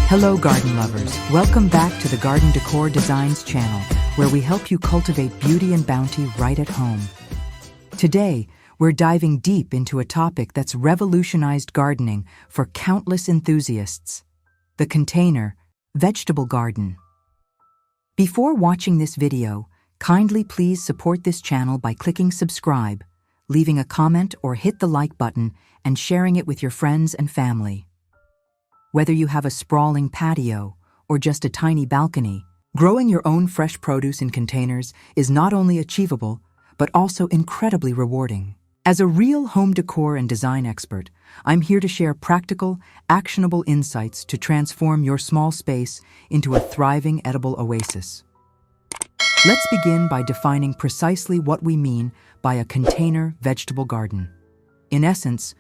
Hello garden lovers, welcome back to the Garden Decor Designs channel, where we help you cultivate beauty and bounty right at home. Today, we're diving deep into a topic that's revolutionized gardening for countless enthusiasts: the container vegetable garden. Before watching this video, kindly please support this channel by clicking subscribe, leaving a comment or hit the like button, and sharing it with your friends and family. Whether you have a sprawling patio or just a tiny balcony, growing your own fresh produce in containers is not only achievable, but also incredibly rewarding. As a real home decor and design expert, I'm here to share practical, actionable insights to transform your small space into a thriving edible oasis. Let's begin by defining precisely what we mean by a container vegetable garden. In essence,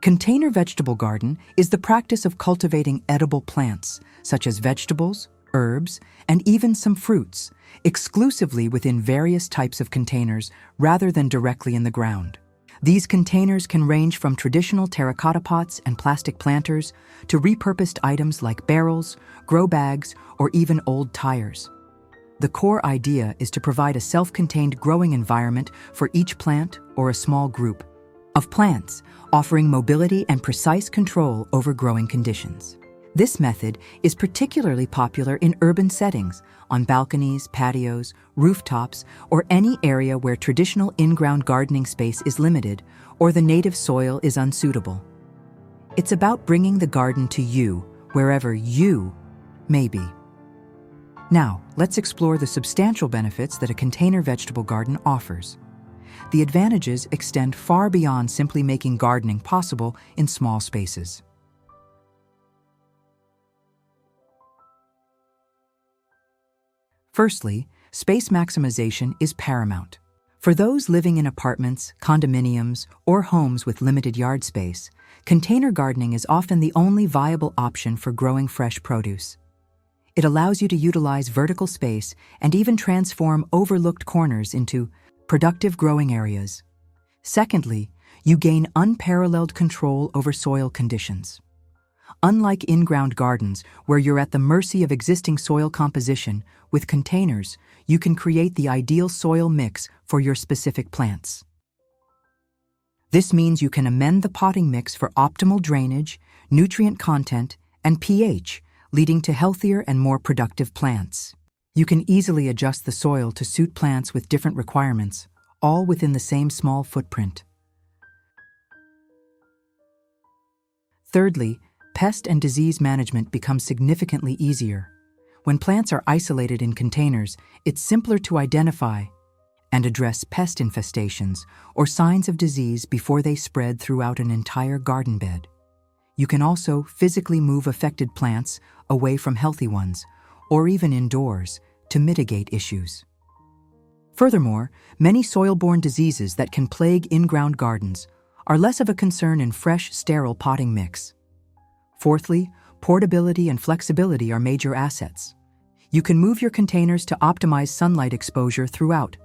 container vegetable garden is the practice of cultivating edible plants, such as vegetables, herbs, and even some fruits, exclusively within various types of containers rather than directly in the ground. These containers can range from traditional terracotta pots and plastic planters to repurposed items like barrels, grow bags, or even old tires. The core idea is to provide a self-contained growing environment for each plant or a small group of plants, offering mobility and precise control over growing conditions. This method is particularly popular in urban settings, on balconies, patios, rooftops, or any area where traditional in-ground gardening space is limited or the native soil is unsuitable. It's about bringing the garden to you, wherever you may be. Now, let's explore the substantial benefits that a container vegetable garden offers. The advantages extend far beyond simply making gardening possible in small spaces. Firstly, space maximization is paramount. For those living in apartments, condominiums, or homes with limited yard space, container gardening is often the only viable option for growing fresh produce. It allows you to utilize vertical space and even transform overlooked corners into productive growing areas. Secondly, you gain unparalleled control over soil conditions. Unlike in-ground gardens, where you're at the mercy of existing soil composition, with containers, you can create the ideal soil mix for your specific plants. This means you can amend the potting mix for optimal drainage, nutrient content, and pH, leading to healthier and more productive plants. You can easily adjust the soil to suit plants with different requirements, all within the same small footprint. Thirdly, pest and disease management becomes significantly easier. When plants are isolated in containers, it's simpler to identify and address pest infestations or signs of disease before they spread throughout an entire garden bed. You can also physically move affected plants away from healthy ones, or even indoors, to mitigate issues. Furthermore, many soil-borne diseases that can plague in-ground gardens are less of a concern in fresh, sterile potting mix. Fourthly, portability and flexibility are major assets. You can move your containers to optimize sunlight exposure throughout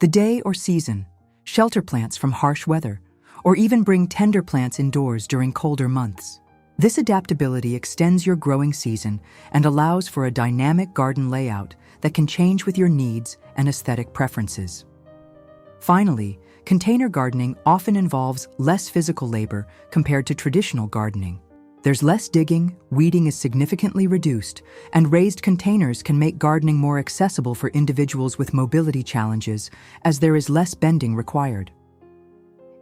the day or season, shelter plants from harsh weather, or even bring tender plants indoors during colder months. This adaptability extends your growing season and allows for a dynamic garden layout that can change with your needs and aesthetic preferences. Finally, container gardening often involves less physical labor compared to traditional gardening. There's less digging, weeding is significantly reduced, and raised containers can make gardening more accessible for individuals with mobility challenges, as there is less bending required.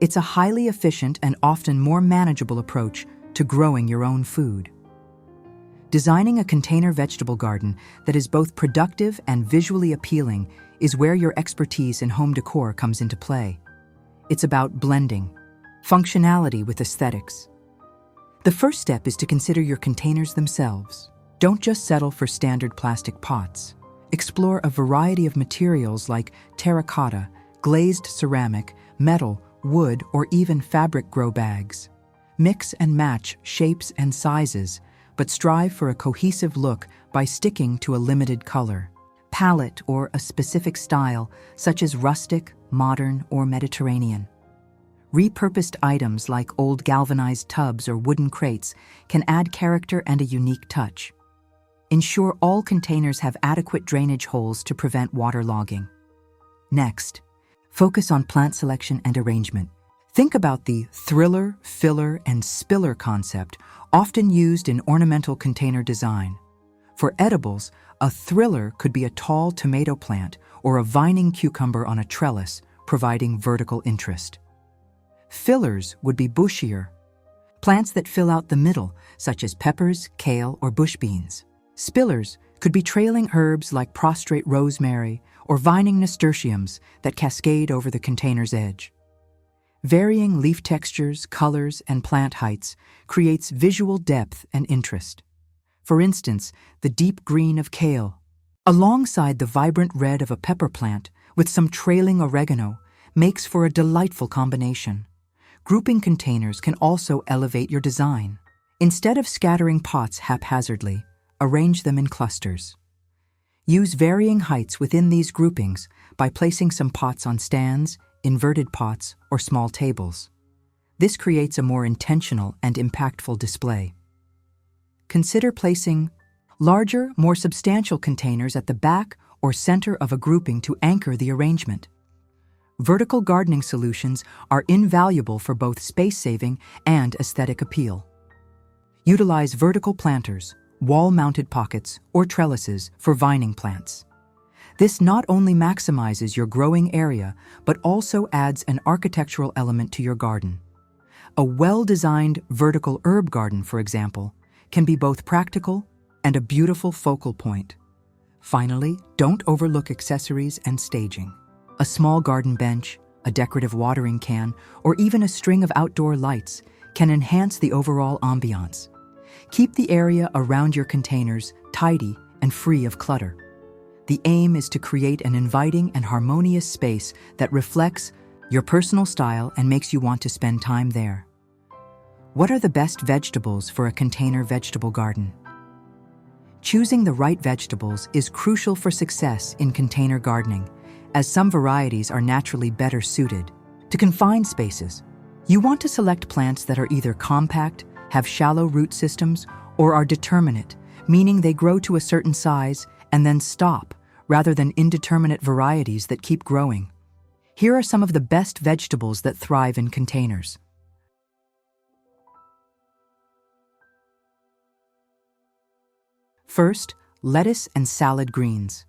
It's a highly efficient and often more manageable approach to growing your own food. Designing a container vegetable garden that is both productive and visually appealing is where your expertise in home decor comes into play. It's about blending functionality with aesthetics. The first step is to consider your containers themselves. Don't just settle for standard plastic pots. Explore a variety of materials like terracotta, glazed ceramic, metal, wood, or even fabric grow bags. Mix and match shapes and sizes, but strive for a cohesive look by sticking to a limited color palette or a specific style, such as rustic, modern, or Mediterranean. Repurposed items like old galvanized tubs or wooden crates can add character and a unique touch. Ensure all containers have adequate drainage holes to prevent waterlogging. Next, focus on plant selection and arrangement. Think about the thriller, filler, and spiller concept often used in ornamental container design. For edibles, a thriller could be a tall tomato plant or a vining cucumber on a trellis, providing vertical interest. Fillers would be bushier, plants that fill out the middle, such as peppers, kale, or bush beans. Spillers could be trailing herbs like prostrate rosemary or vining nasturtiums that cascade over the container's edge. Varying leaf textures, colors, and plant heights creates visual depth and interest. For instance, the deep green of kale, alongside the vibrant red of a pepper plant with some trailing oregano, makes for a delightful combination. Grouping containers can also elevate your design. Instead of scattering pots haphazardly, arrange them in clusters. Use varying heights within these groupings by placing some pots on stands, inverted pots, or small tables. This creates a more intentional and impactful display. Consider placing larger, more substantial containers at the back or center of a grouping to anchor the arrangement. Vertical gardening solutions are invaluable for both space-saving and aesthetic appeal. Utilize vertical planters, wall-mounted pockets, or trellises for vining plants. This not only maximizes your growing area, but also adds an architectural element to your garden. A well-designed vertical herb garden, for example, can be both practical and a beautiful focal point. Finally, don't overlook accessories and staging. A small garden bench, a decorative watering can, or even a string of outdoor lights can enhance the overall ambiance. Keep the area around your containers tidy and free of clutter. The aim is to create an inviting and harmonious space that reflects your personal style and makes you want to spend time there. What are the best vegetables for a container vegetable garden? Choosing the right vegetables is crucial for success in container gardening, as some varieties are naturally better suited to confined spaces. You want to select plants that are either compact, have shallow root systems, or are determinate, meaning they grow to a certain size and then stop, rather than indeterminate varieties that keep growing. Here are some of the best vegetables that thrive in containers. First, lettuce and salad greens.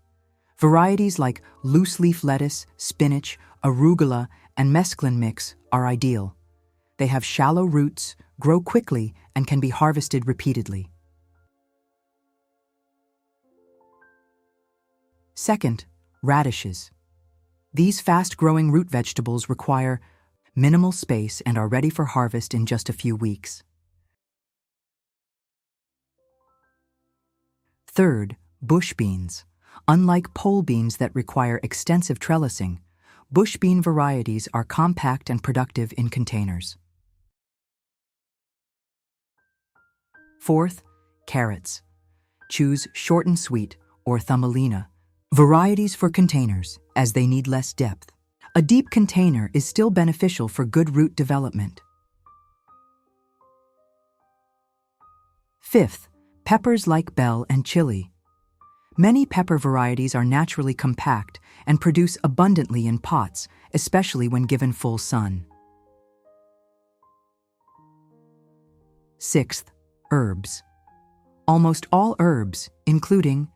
Varieties like loose-leaf lettuce, spinach, arugula, and mesclun mix are ideal. They have shallow roots, grow quickly, and can be harvested repeatedly. Second, radishes. These fast-growing root vegetables require minimal space and are ready for harvest in just a few weeks. Third, bush beans. Unlike pole beans that require extensive trellising, bush bean varieties are compact and productive in containers. Fourth, carrots. Choose short and sweet, or thumbelina, varieties for containers, as they need less depth. A deep container is still beneficial for good root development. Fifth, peppers like bell and chili. Many pepper varieties are naturally compact and produce abundantly in pots, especially when given full sun. Sixth, herbs. Almost all herbs, including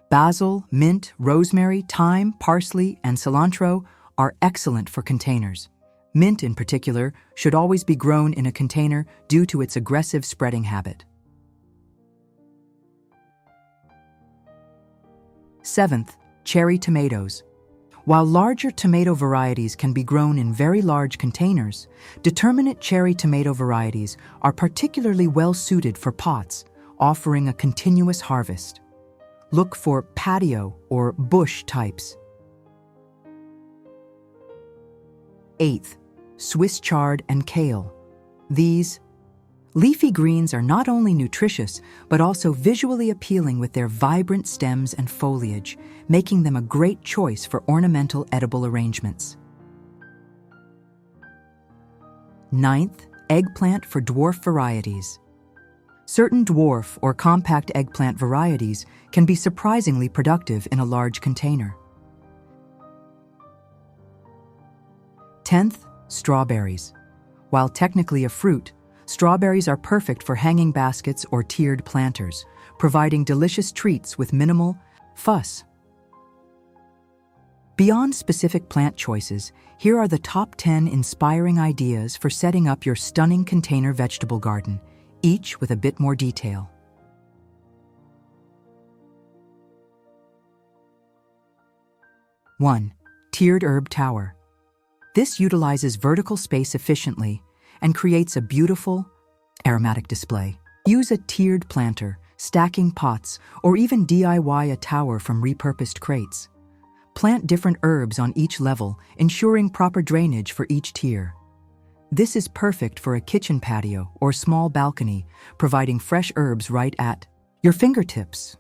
basil, mint, rosemary, thyme, parsley, and cilantro, are excellent for containers. Mint, in particular, should always be grown in a container due to its aggressive spreading habit. Seventh, cherry tomatoes. While larger tomato varieties can be grown in very large containers, determinate cherry tomato varieties are particularly well suited for pots, offering a continuous harvest. Look for patio or bush types. Eighth, Swiss chard and kale. These leafy greens are not only nutritious, but also visually appealing with their vibrant stems and foliage, making them a great choice for ornamental edible arrangements. Ninth, eggplant for dwarf varieties. Certain dwarf or compact eggplant varieties can be surprisingly productive in a large container. 10th, strawberries. While technically a fruit, strawberries are perfect for hanging baskets or tiered planters, providing delicious treats with minimal fuss. Beyond specific plant choices, here are the top 10 inspiring ideas for setting up your stunning container vegetable garden, each with a bit more detail. 1. Tiered herb tower. This utilizes vertical space efficiently and creates a beautiful, aromatic display. Use a tiered planter, stacking pots, or even DIY a tower from repurposed crates. Plant different herbs on each level, ensuring proper drainage for each tier. This is perfect for a kitchen patio or small balcony, providing fresh herbs right at your fingertips.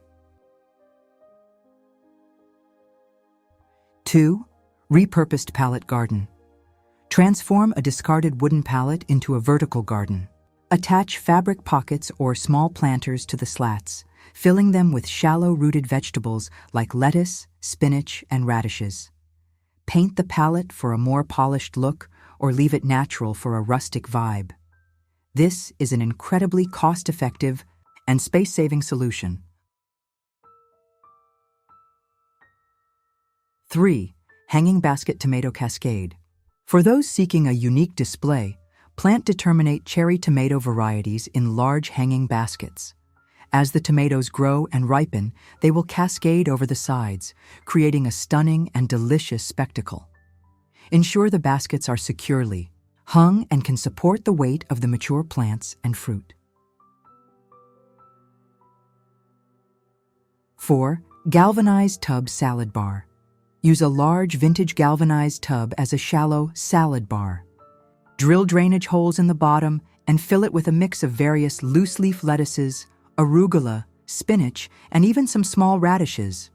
2. Repurposed pallet garden. Transform a discarded wooden pallet into a vertical garden. Attach fabric pockets or small planters to the slats, filling them with shallow-rooted vegetables like lettuce, spinach, and radishes. Paint the pallet for a more polished look or leave it natural for a rustic vibe. This is an incredibly cost-effective and space-saving solution. 3. Hanging basket tomato cascade. For those seeking a unique display, plant determinate cherry tomato varieties in large hanging baskets. As the tomatoes grow and ripen, they will cascade over the sides, creating a stunning and delicious spectacle. Ensure the baskets are securely hung and can support the weight of the mature plants and fruit. 4. Galvanized tub salad bar. Use a large vintage galvanized tub as a shallow salad bar. Drill drainage holes in the bottom and fill it with a mix of various loose-leaf lettuces, arugula, spinach, and even some small radishes.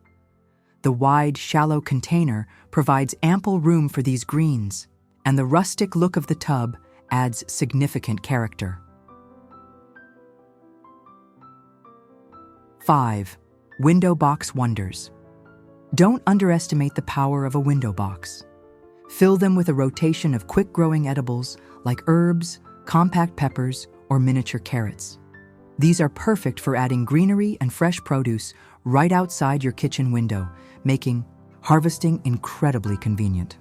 The wide, shallow container provides ample room for these greens, and the rustic look of the tub adds significant character. 5. Window box wonders. Don't underestimate the power of a window box. Fill them with a rotation of quick-growing edibles like herbs, compact peppers, or miniature carrots. These are perfect for adding greenery and fresh produce right outside your kitchen window, making harvesting incredibly convenient.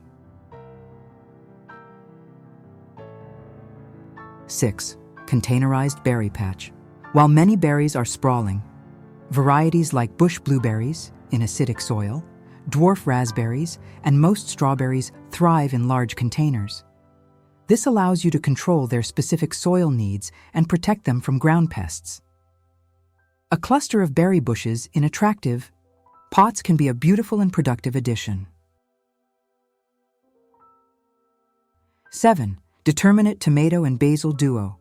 6. Containerized berry patch. While many berries are sprawling, varieties like bush blueberries in acidic soil, dwarf raspberries, and most strawberries thrive in large containers. This allows you to control their specific soil needs and protect them from ground pests. A cluster of berry bushes in attractive pots can be a beautiful and productive addition. 7. Determinate tomato and basil duo.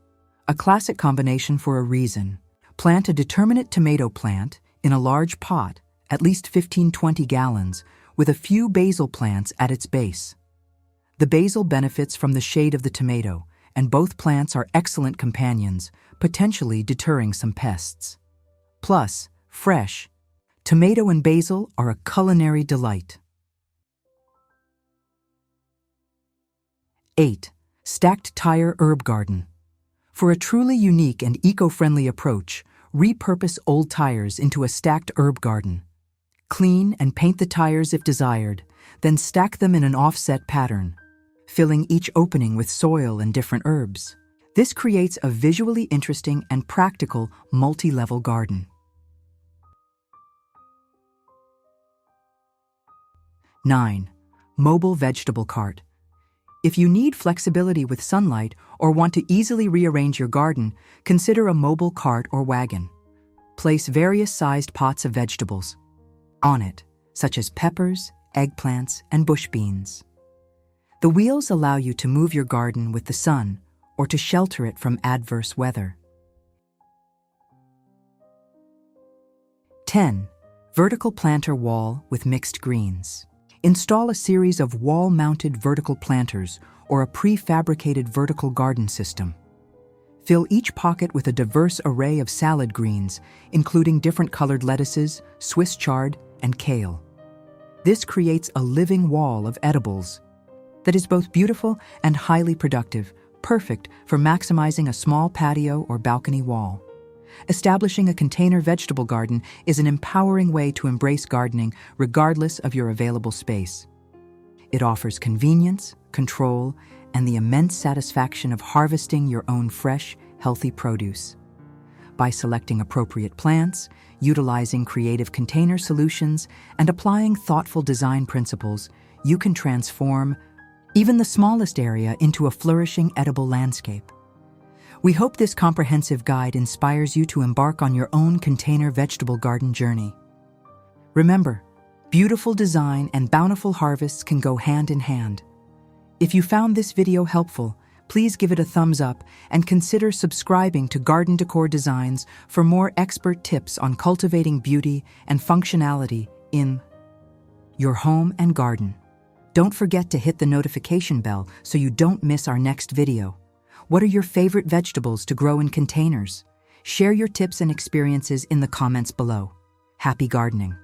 A classic combination for a reason. Plant a determinate tomato plant in a large pot, at least 15-20 gallons, with a few basil plants at its base. The basil benefits from the shade of the tomato, and both plants are excellent companions, potentially deterring some pests. Plus, fresh, tomato and basil are a culinary delight. 8. Stacked tire herb garden. For a truly unique and eco-friendly approach, repurpose old tires into a stacked herb garden. Clean and paint the tires if desired, then stack them in an offset pattern, filling each opening with soil and different herbs. This creates a visually interesting and practical multi-level garden. 9. Mobile vegetable cart. If you need flexibility with sunlight or want to easily rearrange your garden, consider a mobile cart or wagon. Place various sized pots of vegetables on it, such as peppers, eggplants, and bush beans. The wheels allow you to move your garden with the sun or to shelter it from adverse weather. 10. Vertical planter wall with mixed greens. Install a series of wall-mounted vertical planters or a prefabricated vertical garden system. Fill each pocket with a diverse array of salad greens, including different colored lettuces, Swiss chard, and kale. This creates a living wall of edibles that is both beautiful and highly productive, perfect for maximizing a small patio or balcony wall. Establishing a container vegetable garden is an empowering way to embrace gardening regardless of your available space. It offers convenience, control, and the immense satisfaction of harvesting your own fresh, healthy produce. By selecting appropriate plants, utilizing creative container solutions, and applying thoughtful design principles, you can transform even the smallest area into a flourishing edible landscape. We hope this comprehensive guide inspires you to embark on your own container vegetable garden journey. Remember, beautiful design and bountiful harvests can go hand in hand. If you found this video helpful, please give it a thumbs up and consider subscribing to Garden Decor Designs for more expert tips on cultivating beauty and functionality in your home and garden. Don't forget to hit the notification bell so you don't miss our next video. What are your favorite vegetables to grow in containers? Share your tips and experiences in the comments below. Happy gardening!